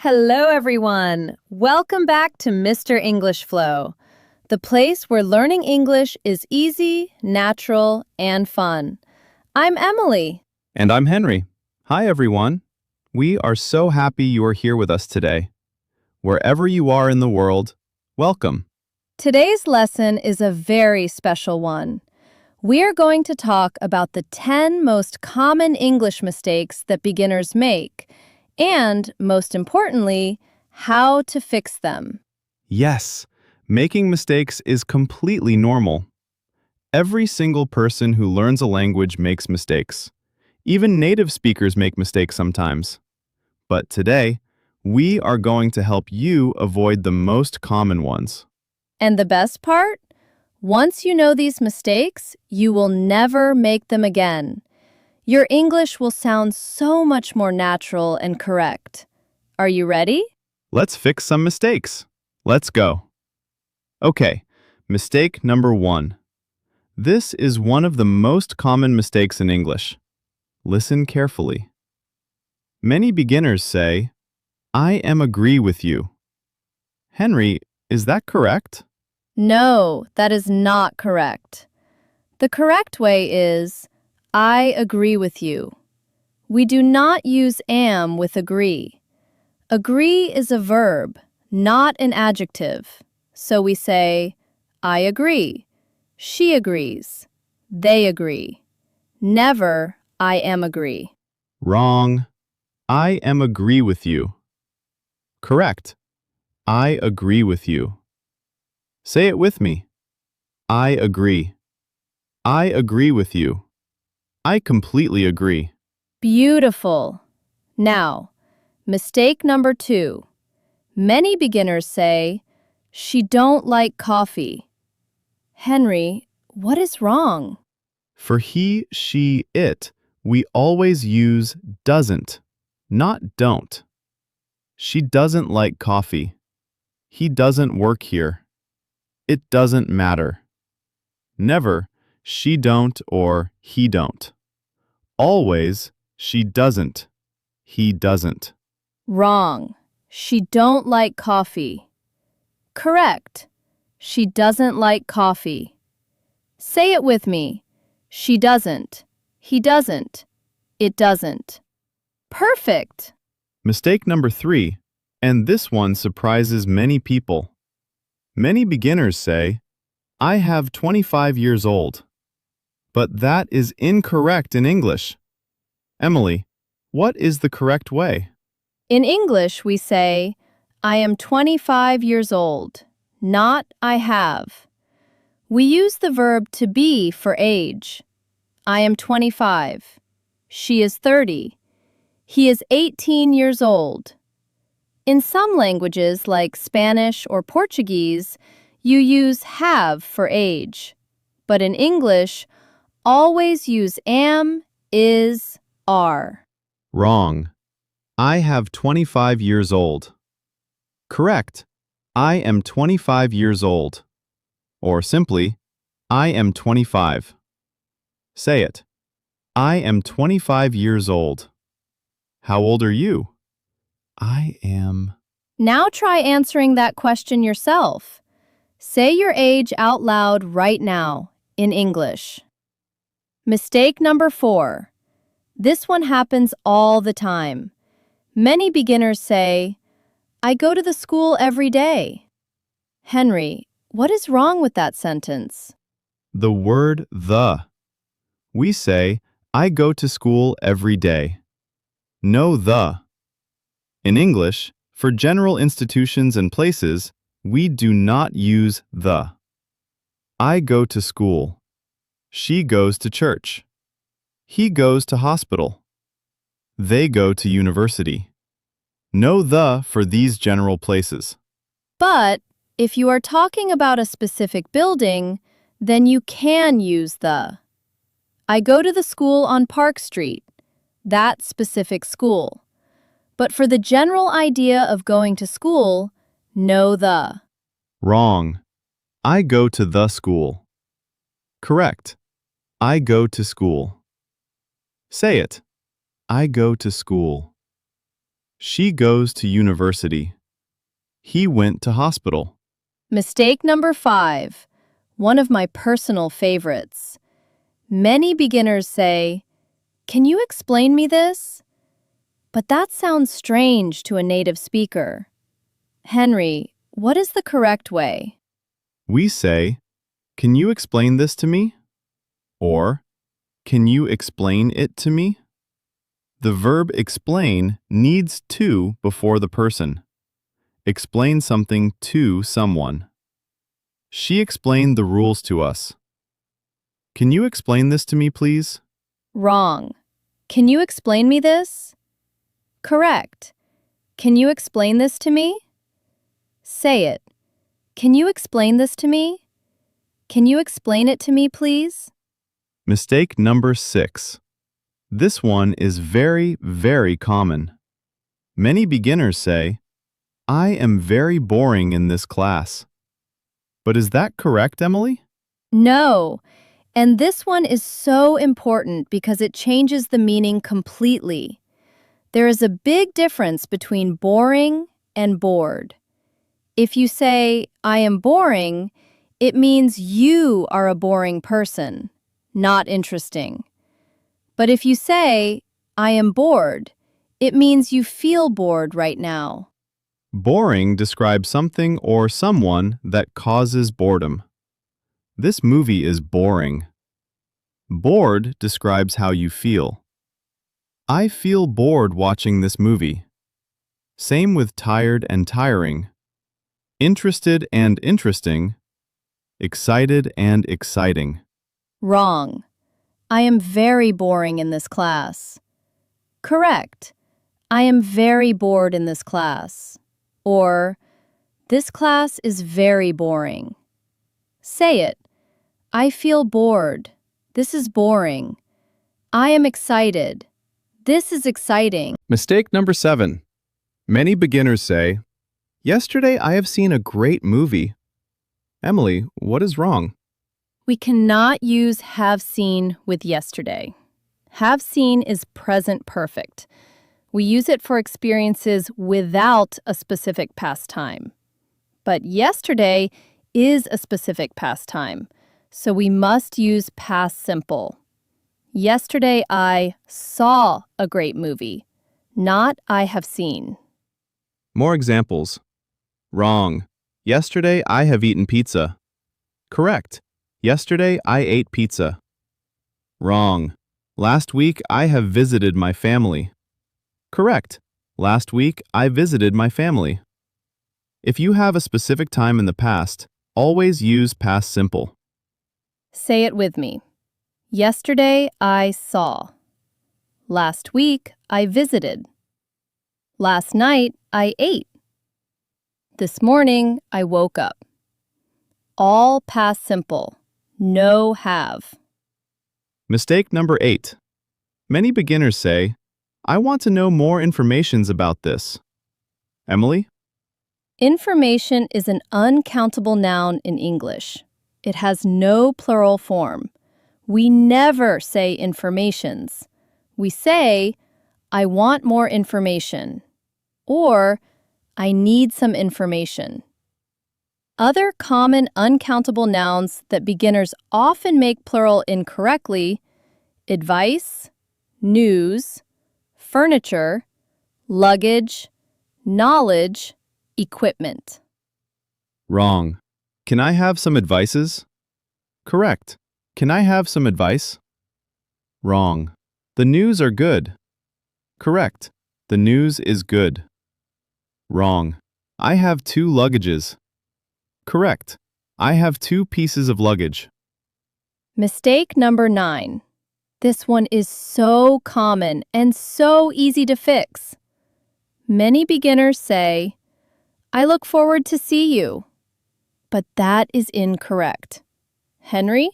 Hello, everyone. Welcome back to Mr. English Flow, the place where learning English is easy, natural, and fun. I'm Emily. And I'm Henry. Hi, everyone. We are so happy you are here with us today. Wherever you are in the world, welcome. Today's lesson is a very special one. We are going to talk about the 10 most common English mistakes that beginners make, and, most importantly, how to fix them. Yes, making mistakes is completely normal. Every single person who learns a language makes mistakes. Even native speakers make mistakes sometimes. But today, we are going to help you avoid the most common ones. And the best part? Once you know these mistakes, you will never make them again. Your English will sound so much more natural and correct. Are you ready? Let's fix some mistakes. Let's go. Okay, mistake number 1. This is one of the most common mistakes in English. Listen carefully. Many beginners say, I am agree with you. Henry, is that correct? No, that is not correct. The correct way is, I agree with you. We do not use am with agree. Agree is a verb, not an adjective. So we say, I agree. She agrees. They agree. Never, I am agree. Wrong. I am agree with you. Correct. I agree with you. Say it with me. I agree. I agree with you. I completely agree. Beautiful. Now, mistake number 2. Many beginners say, she don't like coffee. Henry, what is wrong? For he, she, it, we always use doesn't, not don't. She doesn't like coffee. He doesn't work here. It doesn't matter. Never, she don't or he don't. Always, she doesn't. He doesn't. Wrong. She don't like coffee. Correct. She doesn't like coffee. Say it with me. She doesn't. He doesn't. It doesn't. Perfect. Mistake number 3, and this one surprises many people. Many beginners say, I have 25 years old. But that is incorrect in English. Emily, what is the correct way? In English, we say, I am 25 years old, not I have. We use the verb to be for age. I am 25. She is 30. He is 18 years old. In some languages, like Spanish or Portuguese, you use have for age. But in English, always use am, is, are. Wrong. I have 25 years old. Correct. I am 25 years old. Or simply, I am 25. Say it. I am 25 years old. How old are you? I am... Now try answering that question yourself. Say your age out loud right now, in English. Mistake number 4. This one happens all the time. Many beginners say, I go to the school every day. Henry, what is wrong with that sentence? The word the. We say, I go to school every day. No the. In English, for general institutions and places, we do not use the. I go to school. She goes to church. He goes to hospital. They go to university. No the for these general places. But if you are talking about a specific building, then you can use the. I go to the school on Park Street, that specific school. But for the general idea of going to school, no the. Wrong. I go to the school. Correct. I go to school. Say it. I go to school. She goes to university. He went to hospital. Mistake number 5, one of my personal favorites. Many beginners say, "Can you explain me this?" But that sounds strange to a native speaker. Henry, what is the correct way? We say, "Can you explain this to me?" Or, "Can you explain it to me?" The verb explain needs to before the person. Explain something to someone. She explained the rules to us. Can you explain this to me, please? Wrong. Can you explain me this? Correct. Can you explain this to me? Say it. Can you explain this to me? Can you explain it to me, please? Mistake number 6. This one is very, very common. Many beginners say, "I am very boring in this class." But is that correct, Emily? No. And this one is so important because it changes the meaning completely. There is a big difference between boring and bored. If you say, "I am boring," it means you are a boring person, not interesting. But if you say, "I am bored," it means you feel bored right now. Boring describes something or someone that causes boredom. This movie is boring. Bored describes how you feel. I feel bored watching this movie. Same with tired and tiring. Interested and interesting. Excited and exciting. Wrong. I am very boring in this class. Correct. I am very bored in this class. Or, this class is very boring. Say it. I feel bored. This is boring. I am excited. This is exciting. Mistake number 7. Many beginners say, "Yesterday I have seen a great movie." Emily, what is wrong? We cannot use have seen with yesterday. Have seen is present perfect. We use it for experiences without a specific past time. But yesterday is a specific past time, so we must use past simple. Yesterday I saw a great movie, not I have seen. More examples. Wrong. Yesterday I have eaten pizza. Correct. Yesterday I ate pizza. Wrong. Last week I have visited my family. Correct. Last week I visited my family. If you have a specific time in the past, always use past simple. Say it with me. Yesterday I saw. Last week I visited. Last night I ate. This morning I woke up. All past simple. No have. Mistake number 8. Many beginners say, "I want to know more information about this." Emily? Information is an uncountable noun in English. It has no plural form. We never say informations. We say, "I want more information," or "I need some information." Other common uncountable nouns that beginners often make plural incorrectly: advice, news, furniture, luggage, knowledge, equipment. Wrong. Can I have some advices? Correct. Can I have some advice? Wrong. The news are good. Correct. The news is good. Wrong. I have 2 luggages. Correct. I have 2 pieces of luggage. Mistake number 9. This one is so common and so easy to fix. Many beginners say, "I look forward to see you." But that is incorrect. Henry?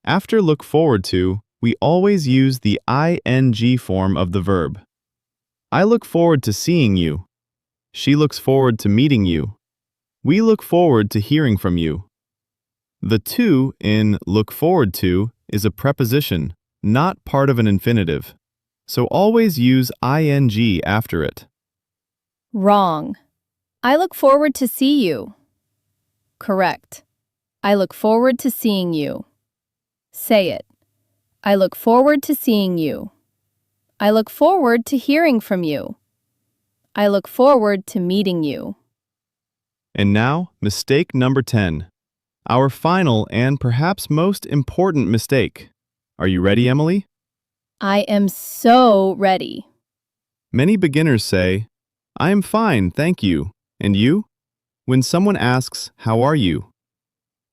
After look forward to, we always use the ing form of the verb. I look forward to seeing you. She looks forward to meeting you. We look forward to hearing from you. The to in look forward to is a preposition, not part of an infinitive. So always use ing after it. Wrong. I look forward to see you. Correct. I look forward to seeing you. Say it. I look forward to seeing you. I look forward to hearing from you. I look forward to meeting you. And now, mistake number 10. Our final and perhaps most important mistake. Are you ready, Emily? I am so ready. Many beginners say, I am fine, thank you. And you? When someone asks, how are you?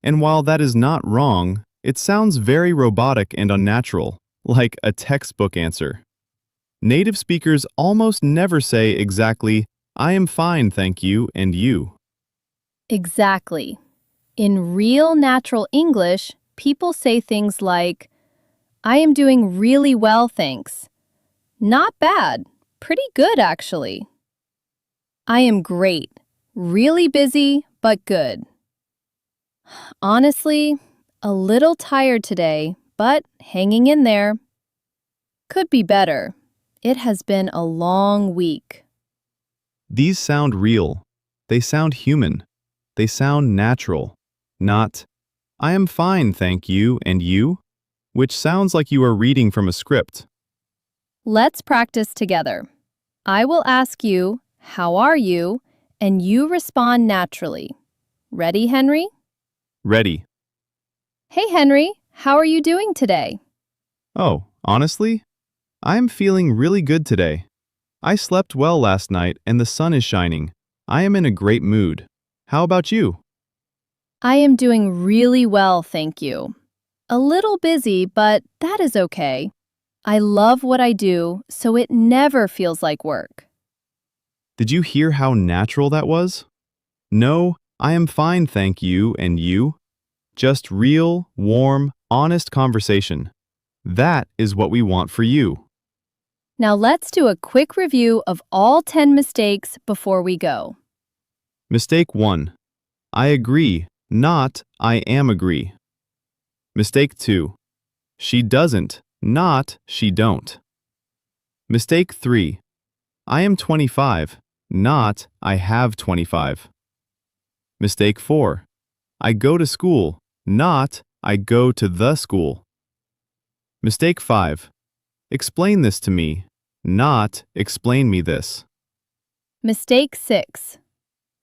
And while that is not wrong, it sounds very robotic and unnatural, like a textbook answer. Native speakers almost never say exactly, I am fine, thank you, and you. Exactly. In real natural English, people say things like, I am doing really well, thanks. Not bad. Pretty good, actually. I am great. Really busy, but good. Honestly, a little tired today, but hanging in there. Could be better. It has been a long week. These sound real. They sound human. They sound natural. Not, I am fine, thank you, and you? Which sounds like you are reading from a script. Let's practice together. I will ask you, how are you? And you respond naturally. Ready, Henry? Ready. Hey, Henry, how are you doing today? Oh, honestly? I am feeling really good today. I slept well last night and the sun is shining. I am in a great mood. How about you? I am doing really well, thank you. A little busy, but that is okay. I love what I do, so it never feels like work. Did you hear how natural that was? No, I am fine, thank you, and you? Just real, warm, honest conversation. That is what we want for you. Now let's do a quick review of all 10 mistakes before we go. Mistake 1. I agree, not I am agree. Mistake 2. She doesn't, not she don't. Mistake 3. I am 25, not I have 25. Mistake 4. I go to school, not I go to the school. Mistake 5. Explain this to me, not explain me this. Mistake 6.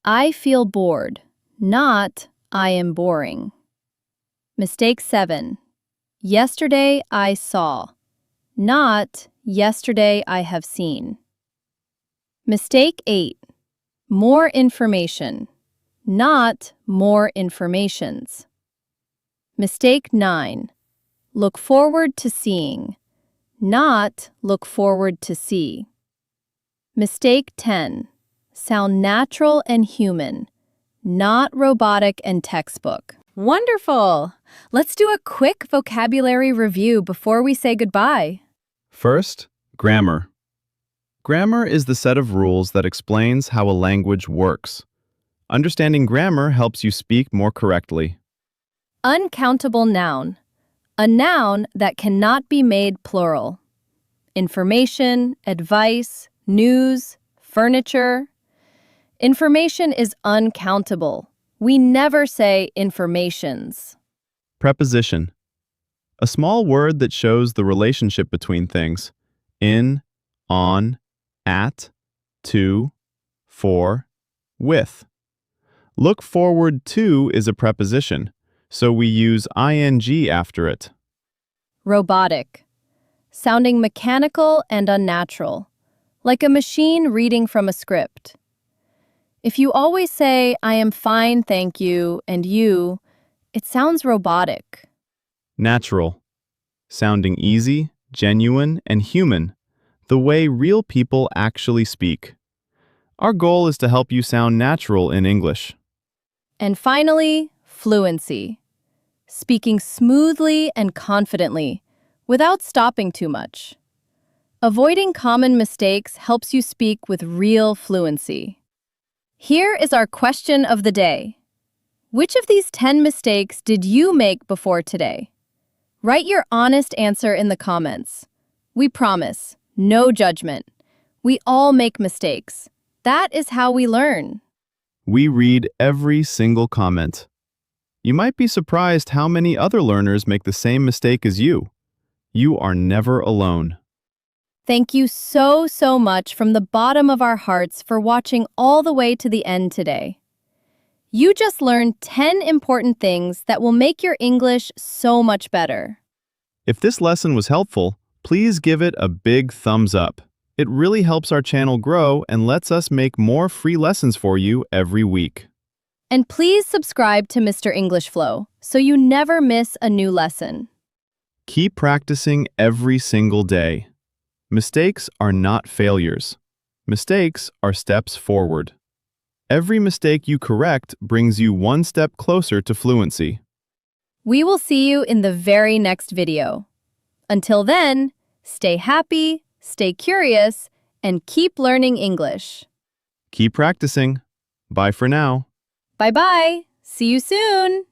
I feel bored, not I am boring. Mistake 7. Yesterday I saw, not yesterday I have seen. Mistake 8. More information, not more informations. Mistake 9. Look forward to seeing, not look forward to see. Mistake 10. Sound natural and human, not robotic and textbook. Wonderful! Let's do a quick vocabulary review before we say goodbye. First, grammar. Grammar is the set of rules that explains how a language works. Understanding grammar helps you speak more correctly. Uncountable noun. A noun that cannot be made plural. Information, advice, news, furniture. Information is uncountable. We never say informations. Preposition. A small word that shows the relationship between things. In, on, at, to, for, with. Look forward to is a preposition, so we use ing after it. Robotic. Sounding mechanical and unnatural, like a machine reading from a script. If you always say, I am fine, thank you, and you, it sounds robotic. Natural. Sounding easy, genuine, and human, the way real people actually speak. Our goal is to help you sound natural in English. And finally, fluency. Speaking smoothly and confidently, without stopping too much. Avoiding common mistakes helps you speak with real fluency. Here is our question of the day. Which of these 10 mistakes did you make before today? Write your honest answer in the comments. We promise, no judgment. We all make mistakes. That is how we learn. We read every single comment. You might be surprised how many other learners make the same mistake as you. You are never alone. Thank you so, so much from the bottom of our hearts for watching all the way to the end today. You just learned 10 important things that will make your English so much better. If this lesson was helpful, please give it a big thumbs up. It really helps our channel grow and lets us make more free lessons for you every week. And please subscribe to Mr. English Flow so you never miss a new lesson. Keep practicing every single day. Mistakes are not failures. Mistakes are steps forward. Every mistake you correct brings you one step closer to fluency. We will see you in the very next video. Until then, stay happy, stay curious, and keep learning English. Keep practicing. Bye for now. Bye-bye. See you soon.